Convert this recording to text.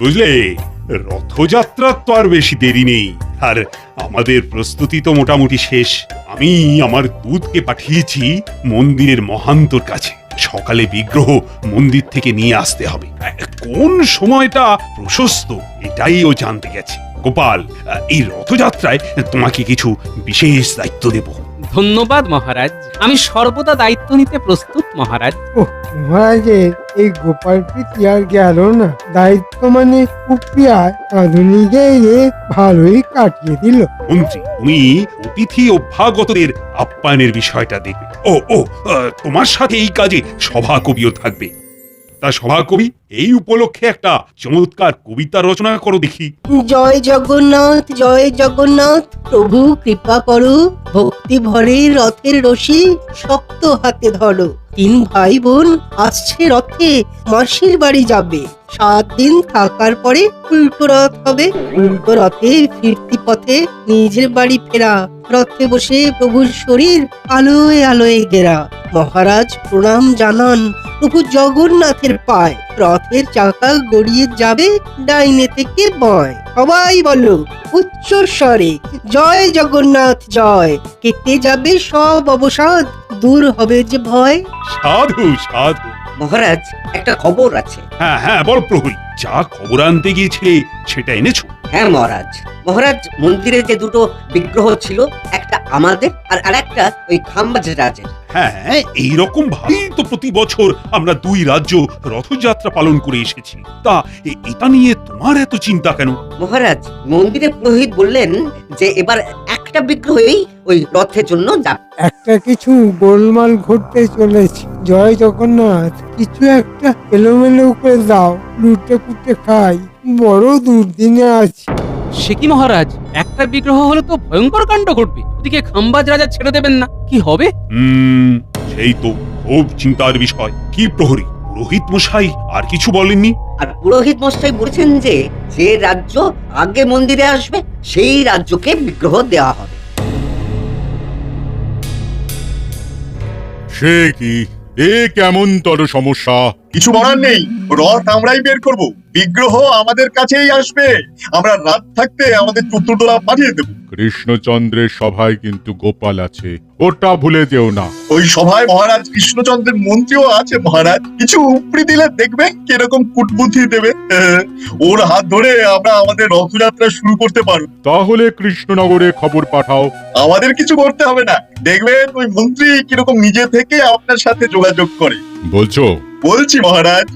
বুঝলে, রথযাত্রার তো আর বেশি দেরি নেই, আর আমাদের প্রস্তুতি তো মোটামুটি শেষ। আমি আমার দূতকে পাঠিয়েছি মন্দিরের মহান্তর কাছে। সকালে বিগ্রহ মন্দির থেকে নিয়ে আসতে হবে। কোন সময়টা প্রশস্ত এটাই ও জানতে গেছে। গোপাল, এই রথযাত্রায় তোমাকে কিছু বিশেষ দায়িত্ব দেব। ধন্যবাদ মহারাজ, আমি সর্বদা দায়িত্ব নিতে প্রস্তুত মহারাজ। মহারাজের এই গোপাল প্রীতি আর গেল না। দায়িত্ব মানে কুপিয়ায় আধুনিকে ভালোই কাটিয়ে দিল। মন্ত্রী, তুমি অতিথি অভ্যাগতদের আপ্যায়নের বিষয়টা দেখবে। ও তোমার সাথে এই কাজে সভাকবিও থাকবে। তা সভাকবি, এই উপলক্ষে একটা চমৎকার কবিতা রচনা করো দেখি। জয় জগন্নাথ, জয় জগন্নাথ, প্রভু কৃপা করো, ভক্তি ভরে রথের রশি শক্ত হাতে ধরো। 3 ভাই বোন আসছে রথে, মাসির বাড়ি যাবে। 7 দিন থাকার পরে উল্টো রথ হবে। উল্টো রথে ফিরতি পথে নিজের বাড়ি ফেরা। রথে বসে প্রভুর শরীর আলোয় আলোয় ঘেরা। মহারাজ প্রণাম জানান প্রভু জগন্নাথের পায়। রথের চাকা গড়িয়ে যাবে ডাইনে থেকে বাঁয়। সবাই বলো উচ্চ স্বরে, জয় জগন্নাথ জয়। কেটে যাবে সব অবসাদ, দূর হবে যে ভয়। সাধু সাধু। মহারাজ, একটা খবর আছে। হ্যাঁ বল প্রহরী, যা খবর আনতে গিয়েছিলে সেটা এনেছো? হ্যাঁ মহারাজ। মহারাজ, মন্দিরে যে দুটো বিগ্রহ ছিল, একটা আমাদের আর আরেকটা ওই খাম্বাজ রাজের। হ্যাঁ, এইরকম ভাবেই তো প্রতি বছর আমরা 2 রাজ্য রথযাত্রা পালন করে এসেছি। তা এটা নিয়ে তোমার এত চিন্তা কেন? মহারাজ, মন্দিরে পুরোহিত বললেন যে এবার একটা বিগ্রহই ওই রথের জন্য যাবে। একটা কিছু গোলমাল ঘটতে চলেছে। জয় জগন্নাথ, কিছু একটা এলোমেলো করে দাও, লুটে পুটে খাই, বড় দুর্দিনে আছি। সে কি মহারাজ, একটা বিগ্রহ হলে তো ভয়ঙ্কর কাণ্ড ঘটবে। ওদিকে খাম্বাজ রাজা ছেড়ে দেবেন না, কি হবে? সেই তো খুব চিন্তার বিষয়। কি প্রহরী, পুরোহিত মশাই আর কিছু বলেননি? আর পুরোহিত মশাই বলেছেন যে যে রাজ্য আগে মন্দিরে আসবে সেই রাজ্যকে বিগ্রহ দেওয়া হবে। সে কি, এ কেমন তর সমস্যা? কিছু বলার নেই, রথ আমরাই বের করব, বিগ্রহ আমাদের কাছেই আসবে। আমরা রাত থাকতে আমাদের চতুর্দোলা পাঠিয়ে দেব। কৃষ্ণচন্দ্রের সভায় কিন্তু গোপাল আছে, ওটা ভুলে যেও না। ওই সভায় মহারাজ কৃষ্ণচন্দ্রের মন্ত্রীও আছে। মহারাজ কিছু উপরি দিলে দেখবে কিরকম কুটবুদ্ধি দেবে। ওর হাত ধরে আমরা আমাদের রথযাত্রা শুরু করতে পারব। তাহলে কৃষ্ণনগরে খবর পাঠাও। আমাদের কিছু করতে হবে না, দেখবেন ওই মন্ত্রী কিরকম নিজে থেকে আপনার সাথে যোগাযোগ করে। বলছো? বলছি মহারাজ।